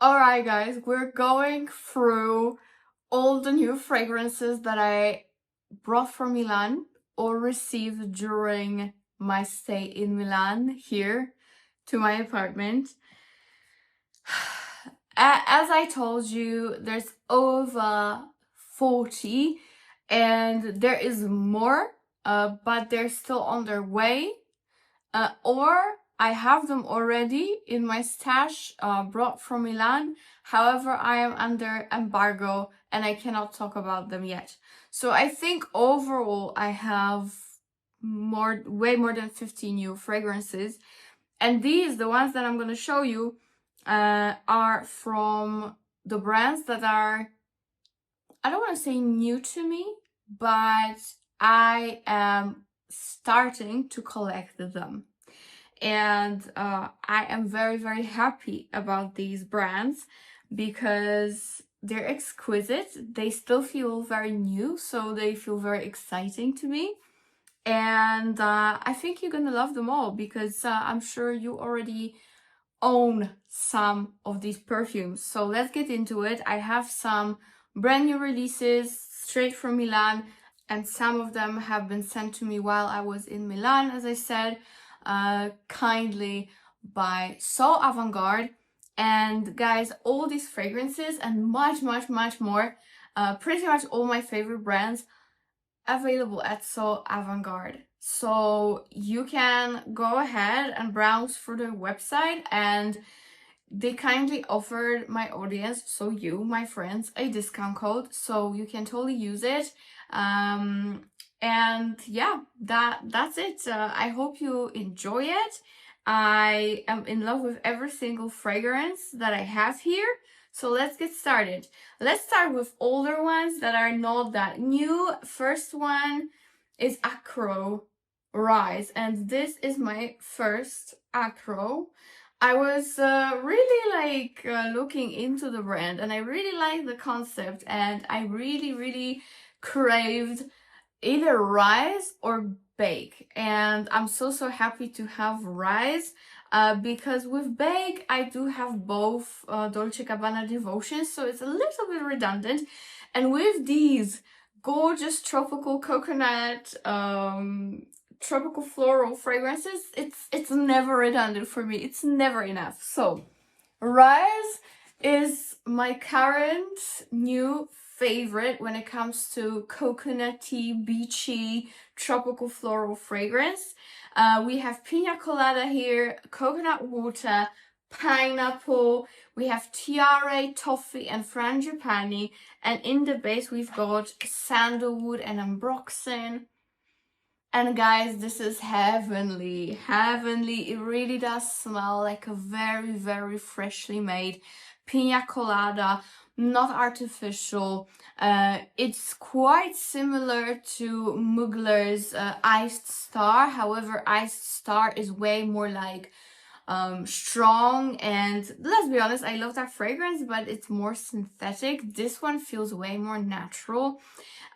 Alright guys, we're going through all the new fragrances that I brought from Milan or received during my stay in Milan here to my apartment. As I told you, there's over 40 and there is more, but they're still on their way. Or I have them already in my stash, brought from Milan. However, I am under embargo and I cannot talk about them yet. So I think overall I have way more than 50 new fragrances. And these, the ones that I'm going to show you, are from the brands that are, I don't want to say new to me, but I am starting to collect them. And I am very happy about these brands because they're exquisite. They still feel very new, so they feel very exciting to me. And I think you're gonna love them all because I'm sure you already own some of these perfumes. So let's get into it. I have some brand new releases straight from Milan, and some of them have been sent to me while I was in Milan, as I said, kindly by So Avant-Garde. And guys, all these fragrances and much more, pretty much all my favorite brands available at So Avant-Garde. So you can go ahead and browse through their website, and they kindly offered my audience, so you, my friends, a discount code, so you can totally use it. And yeah, that's it. I hope you enjoy it. I am in love with every single fragrance that I have here. So let's get started. Let's start with older ones that are not that new. First one is Akro Rise, and this is my first Akro. I was really looking into the brand, and I really like the concept, and I really craved either Rise or Bake, and I'm so happy to have Rise. Because with Bake, I do have both Dolce & Gabbana Devotions, so it's a little bit redundant. And with these gorgeous tropical coconut, tropical floral fragrances, it's never redundant for me. It's never enough. So Rise is my current new favorite when it comes to coconutty, beachy, tropical floral fragrance. We have pina colada here, coconut water, pineapple, we have tiare, toffee, and frangipani, and in the base we've got sandalwood and ambroxan. And guys, this is heavenly. It really does smell like a very freshly made pina colada, not artificial. It's quite similar to Mugler's Iced Star. However, Iced Star is way more like strong, and let's be honest, I love that fragrance, but it's more synthetic. This one feels way more natural.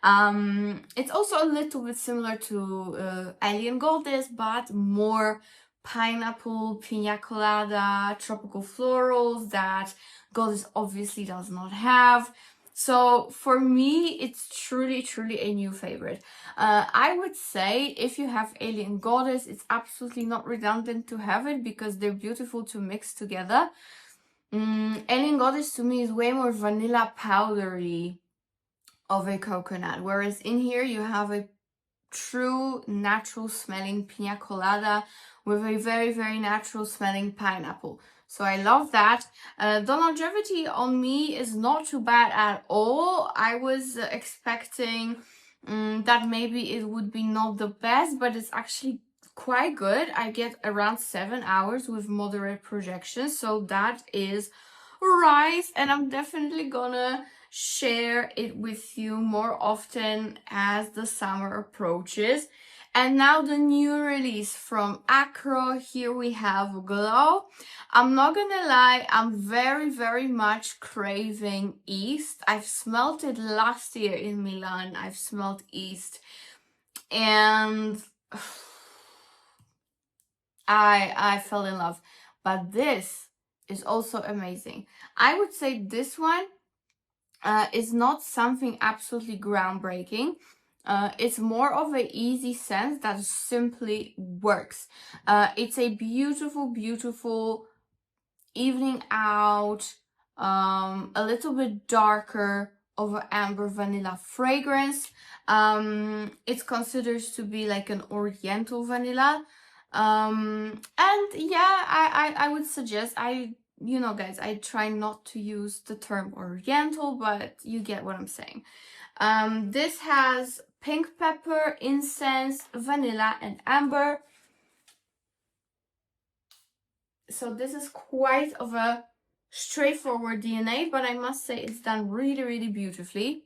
It's also a little bit similar to Alien Goddess, but more pineapple, pina colada, tropical florals that Goddess obviously does not have. So for me, it's truly a new favorite. I would say if you have Alien Goddess, it's absolutely not redundant to have it because they're beautiful to mix together. Alien Goddess to me is way more vanilla powdery of a coconut, whereas in here you have a true natural smelling pina colada with a very natural smelling pineapple. So I love that. The longevity on me is not too bad at all. I was expecting that maybe it would be not the best, but it's actually quite good. I get around 7 hours with moderate projection, so that is Rise, and I'm definitely gonna share it with you more often as the summer approaches. And now the new release from Akro. Here we have Glow. I'm not gonna lie, I'm very much craving East. I've smelled it last year in Milan. I've smelled East, and I fell in love. But this is also amazing. I would say this one is not something absolutely groundbreaking. It's more of an easy scent that simply works. It's a beautiful, beautiful evening out, a little bit darker of an amber vanilla fragrance. It's considered to be like an oriental vanilla. And yeah, I would suggest, you know guys, I try not to use the term oriental, but you get what I'm saying. This has pink pepper, incense, vanilla, and amber. So this is quite of a straightforward DNA, but I must say it's done really, really beautifully.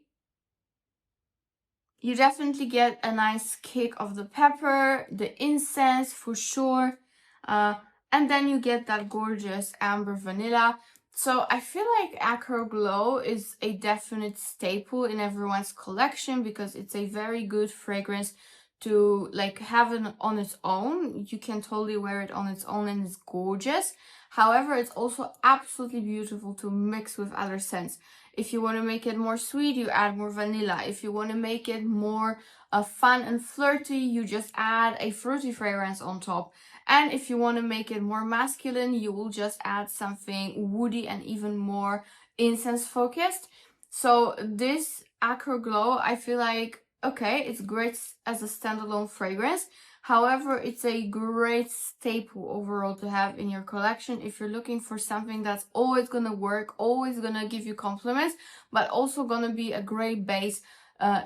You definitely get a nice kick of the pepper, the incense for sure, and then you get that gorgeous amber vanilla. So I feel like Akro Glow is a definite staple in everyone's collection because it's a very good fragrance to like have it on its own. You can totally wear it on its own and it's gorgeous. However, it's also absolutely beautiful to mix with other scents. If you want to make it more sweet, you add more vanilla. If you want to make it more fun and flirty, you just add a fruity fragrance on top. And if you want to make it more masculine, you will just add something woody and even more incense focused. So this Akro Glow, I feel like, okay, it's great as a standalone fragrance. However, it's a great staple overall to have in your collection if you're looking for something that's always gonna work, always gonna give you compliments, but also gonna be a great base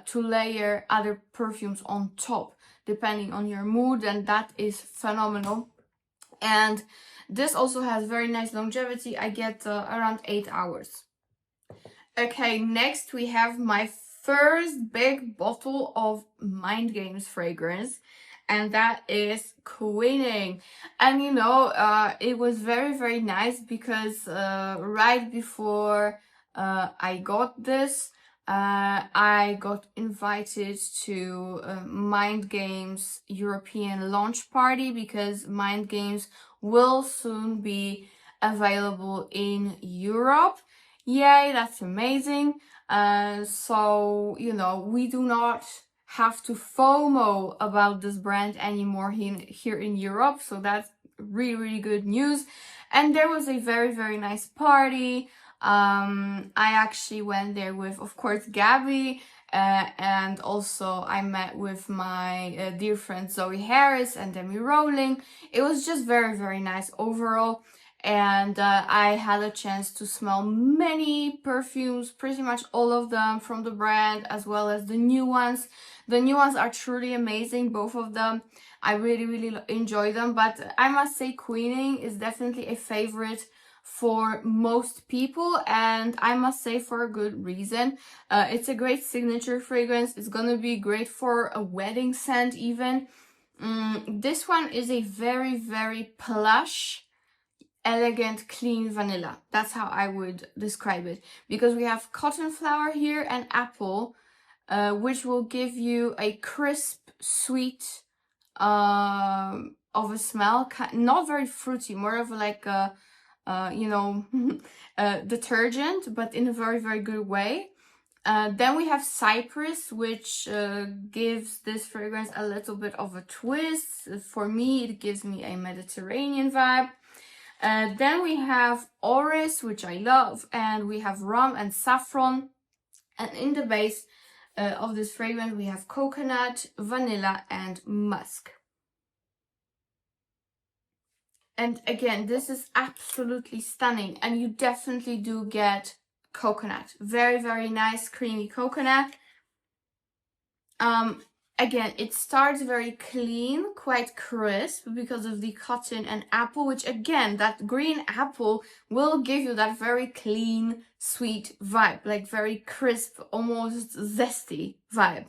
to layer other perfumes on top, depending on your mood, and that is phenomenal. And this also has very nice longevity. I get around 8 hours. Okay, next we have my first big bottle of Mind Games fragrance, and that is Queening. And you know, it was very, very nice because right before I got this, I got invited to Mind Games European launch party because Mind Games will soon be available in Europe. Yay, that's amazing. So, you know, we do not have to FOMO about this brand anymore here in Europe. So that's really, really good news. And there was a very, very nice party. I actually went there with, of course, Gabby. And also I met with my dear friend Zoe Harris and Demi Rowling. It was just very, very nice overall. And I had a chance to smell many perfumes, pretty much all of them from the brand, as well as the new ones. The new ones are truly amazing, both of them. I really, really enjoy them, but I must say Queening is definitely a favorite for most people, and I must say for a good reason. It's a great signature fragrance. It's gonna be great for a wedding scent even. This one is a very, very plush, elegant, clean vanilla. That's how I would describe it, because we have cotton flower here and apple, which will give you a crisp, sweet of a smell, not very fruity, more of like a you know, detergent, but in a very, very good way. Then we have cypress, which gives this fragrance a little bit of a twist. For me, it gives me a Mediterranean vibe. Then we have orris, which I love, and we have rum and saffron. And in the base of this fragrance, we have coconut, vanilla, and musk. And again, this is absolutely stunning, and you definitely do get coconut. Very, very nice, creamy coconut. Again, it starts very clean, quite crisp because of the cotton and apple, which again, that green apple will give you that very clean, sweet vibe, like very crisp, almost zesty vibe.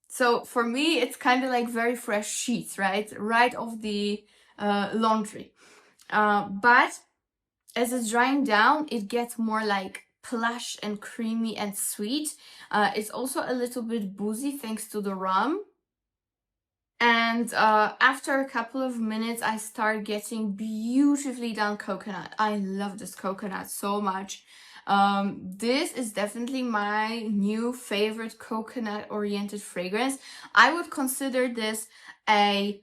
So for me, it's kind of like very fresh sheets, right? Right off the laundry. But as it's drying down, it gets more like plush and creamy and sweet. It's also a little bit boozy thanks to the rum. And after a couple of minutes, I start getting beautifully done coconut. I love this coconut so much. This is definitely my new favorite coconut-oriented fragrance. I would consider this a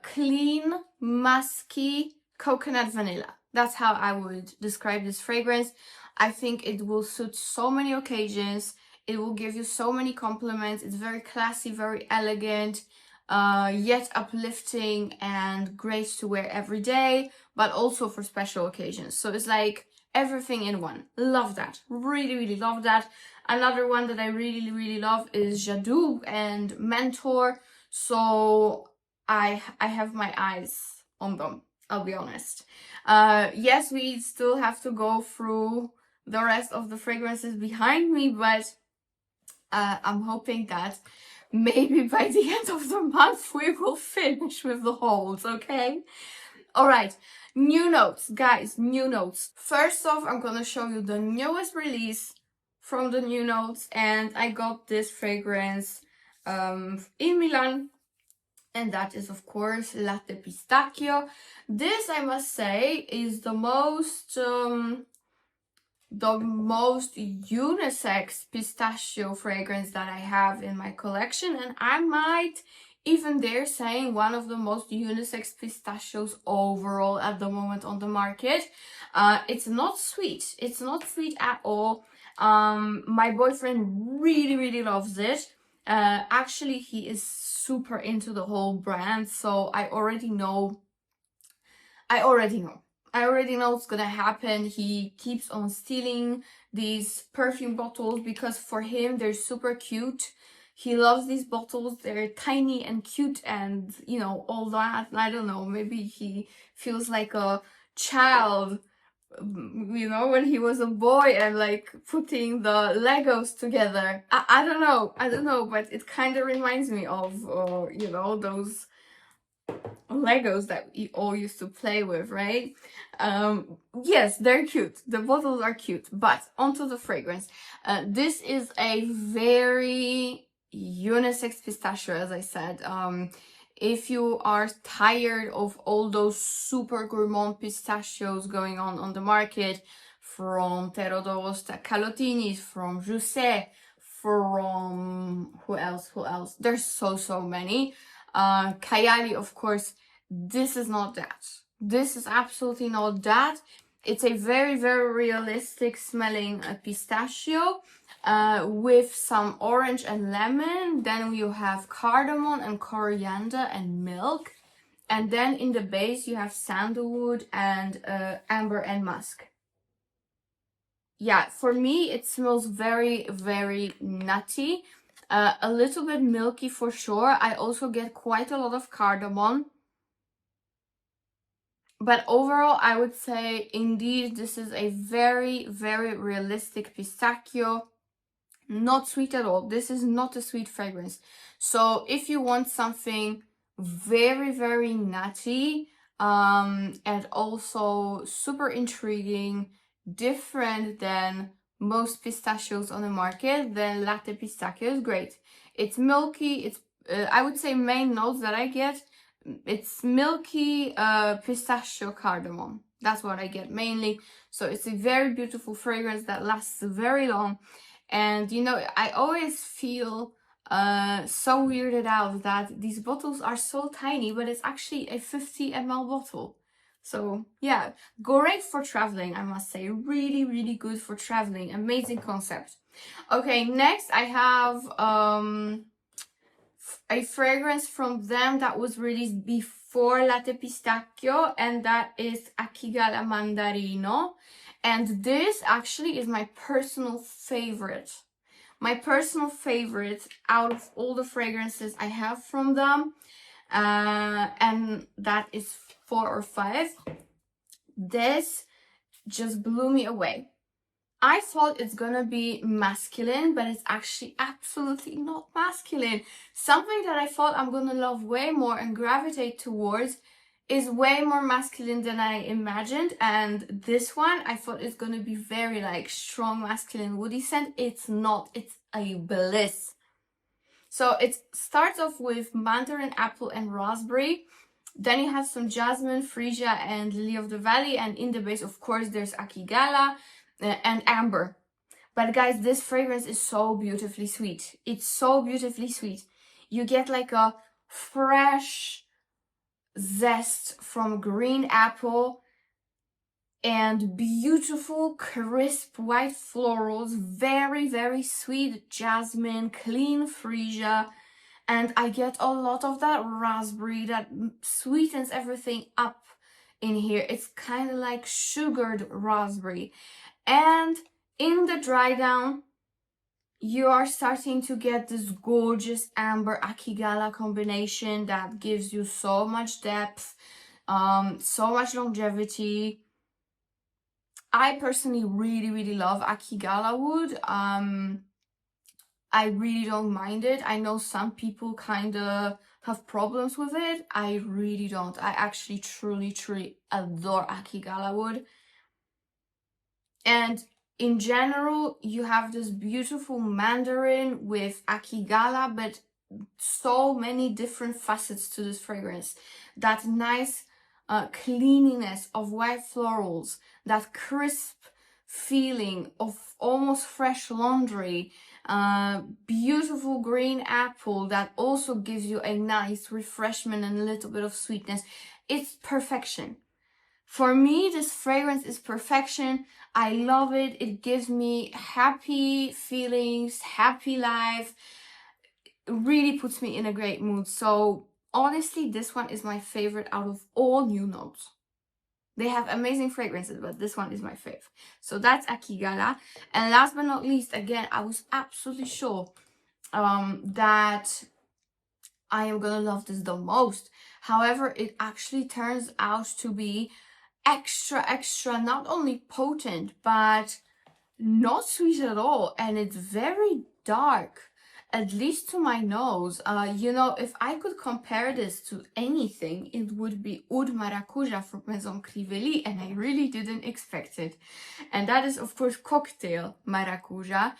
clean, musky coconut vanilla. That's how I would describe this fragrance. I think it will suit so many occasions. It will give you so many compliments. It's very classy, very elegant, yet uplifting and great to wear every day, but also for special occasions. So it's like everything in one. Love that. Really, really love that. Another one that I really, really love is Jadou and Mentor. So I have my eyes on them, I'll be honest. Yes, we still have to go through the rest of the fragrances behind me, but I'm hoping that maybe by the end of the month we will finish with the holds, okay? Alright, new notes, guys, new notes. First off, I'm gonna show you the newest release from the new notes, and I got this fragrance in Milan, and that is of course Latte Pistachio. This, I must say, is the most unisex pistachio fragrance that I have in my collection, and I might even dare saying one of the most unisex pistachios overall at the moment on the market. It's not sweet. It's not sweet at all. My boyfriend really loves it. Actually, he is super into the whole brand, so I already know what's gonna happen. He keeps on stealing these perfume bottles because for him they're super cute. He loves these bottles. They're tiny and cute and, you know, all that. I don't know, maybe he feels like a child, you know, when he was a boy and like putting the Legos together. I don't know, but it kind of reminds me of, you know, those Legos that we all used to play with, right? Yes, they're cute. The bottles are cute, but onto the fragrance. This is a very unisex pistachio, as I said. If you are tired of all those super gourmand pistachios going on the market, from Terodos to Calotinis, from J.U.S, from who else? There's so many. Kayali, of course. This is not that. This is absolutely not that. It's a very realistic smelling pistachio with some orange and lemon. Then you have cardamom and coriander and milk. And then in the base you have sandalwood and amber and musk. Yeah, for me it smells very nutty. A little bit milky for sure. I also get quite a lot of cardamom. But overall, I would say, indeed, this is a very realistic pistachio. Not sweet at all. This is not a sweet fragrance. So if you want something very nutty, and also super intriguing, different than most pistachios on the market, then Latte Pistachio is great. It's milky. It's I would say main notes that I get, it's milky pistachio cardamom. That's what I get mainly. So it's a very beautiful fragrance that lasts very long. And you know, I always feel so weirded out that these bottles are so tiny, but it's actually a 50 ml bottle. So yeah, great for traveling, I must say. Really good for traveling. Amazing concept. Okay, next I have a fragrance from them that was released before Latte Pistachio, and that is Akigala Mandarino. And this actually is my personal favorite. My personal favorite out of all the fragrances I have from them. And that is 4 or 5. This just blew me away. I thought it's gonna be masculine, but it's actually absolutely not masculine. Something that I thought I'm gonna love way more and gravitate towards is way more masculine than I imagined. And this one, I thought it's gonna be very like strong masculine woody scent. It's not. It's a bliss. So it starts off with mandarin, apple, and raspberry. Then you have some jasmine, freesia, and lily of the valley. And in the base, of course, there's Akigala and amber. But guys, this fragrance is so beautifully sweet. It's so beautifully sweet. You get like a fresh zest from green apple and beautiful crisp white florals, very, very sweet jasmine, clean freesia. And I get a lot of that raspberry that sweetens everything up in here. It's kind of like sugared raspberry. And in the dry down, you are starting to get this gorgeous amber Akigala combination that gives you so much depth, so much longevity. I personally really, really love Akigala wood. I really don't mind it. I know some people kind of have problems with it. I really don't. I actually truly, truly adore Akigala wood. And in general, you have this beautiful mandarin with Akigala, but so many different facets to this fragrance. That nice cleanliness of white florals, that crisp feeling of almost fresh laundry, beautiful green apple that also gives you a nice refreshment and a little bit of sweetness. It's perfection. For me, this fragrance is perfection. I love it. It gives me happy feelings, happy life. It really puts me in a great mood. So honestly, this one is my favorite out of all new notes. They have amazing fragrances, but this one is my fave. So that's Akigala. And last but not least, again, I was absolutely sure that I am gonna love this the most. However, it actually turns out to be extra, not only potent, but not sweet at all. And it's very dark, at least to my nose. You know, if I could compare this to anything, it would be Oud Marakuja from Maison Crivelli, and I really didn't expect it. And that is, of course, Cocktail Marakuja.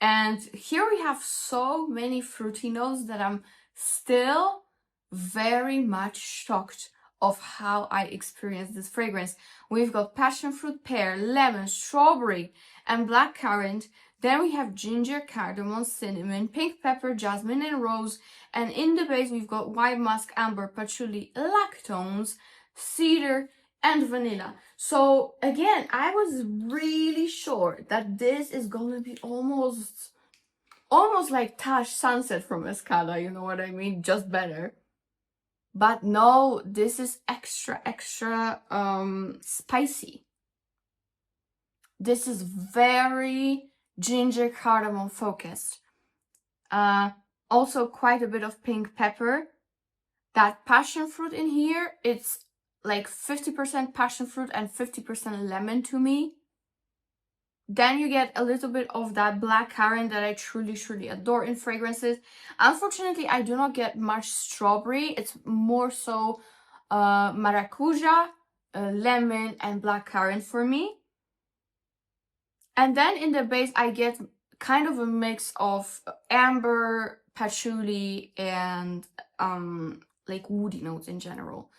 And here we have so many fruity notes that I'm still very much shocked of how I experienced this fragrance. We've got passion fruit, pear, lemon, strawberry, and blackcurrant. Then we have ginger, cardamom, cinnamon, pink pepper, jasmine, and rose. And in the base, we've got white musk, amber, patchouli, lactones, cedar, and vanilla. So again, I was really sure that this is gonna be almost like Tash Sunset from Escada, you know what I mean? Just better. But no, this is extra spicy. This is very ginger cardamom focused. Also quite a bit of pink pepper. That passion fruit in here, it's like 50% passion fruit and 50% lemon to me. Then you get a little bit of that blackcurrant that I truly adore in fragrances. Unfortunately, I do not get much strawberry. It's more so maracuja, lemon, and blackcurrant for me. And then in the base, I get kind of a mix of amber, patchouli, and like woody notes in general.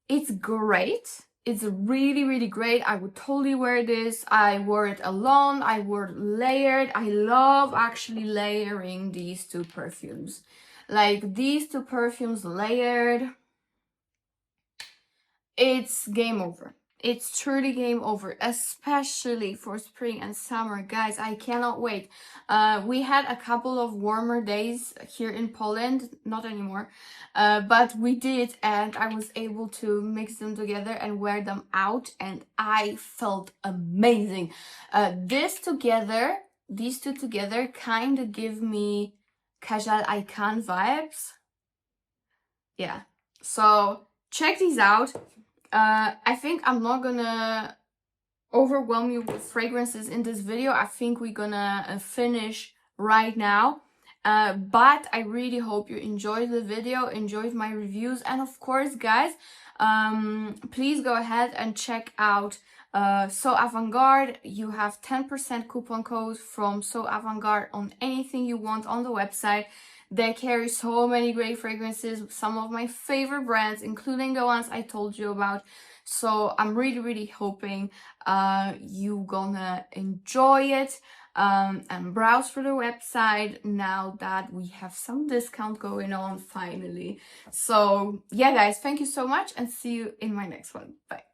It's great. It's really great. I would totally wear this. I wore it alone. I wore it layered. I love actually layering these two perfumes. Like these two perfumes layered, it's game over. It's truly game over, especially for spring and summer. Guys, I cannot wait. We had a couple of warmer days here in Poland, not anymore, but we did, and I was able to mix them together and wear them out, and I felt amazing. These two together kind of give me Kajal Icon vibes. Yeah, so check these out. I think I'm not gonna overwhelm you with fragrances in this video. I think we're gonna finish right now. But I really hope you enjoyed the video, enjoyed my reviews. And of course, guys, please go ahead and check out So Avant-Garde, you have 10% coupon code from So Avant-Garde on anything you want on the website. They carry so many great fragrances, some of my favorite brands, including the ones I told you about. So I'm really hoping you gonna enjoy it and browse through the website now that we have some discount going on finally. So yeah guys, thank you so much and see you in my next one. Bye.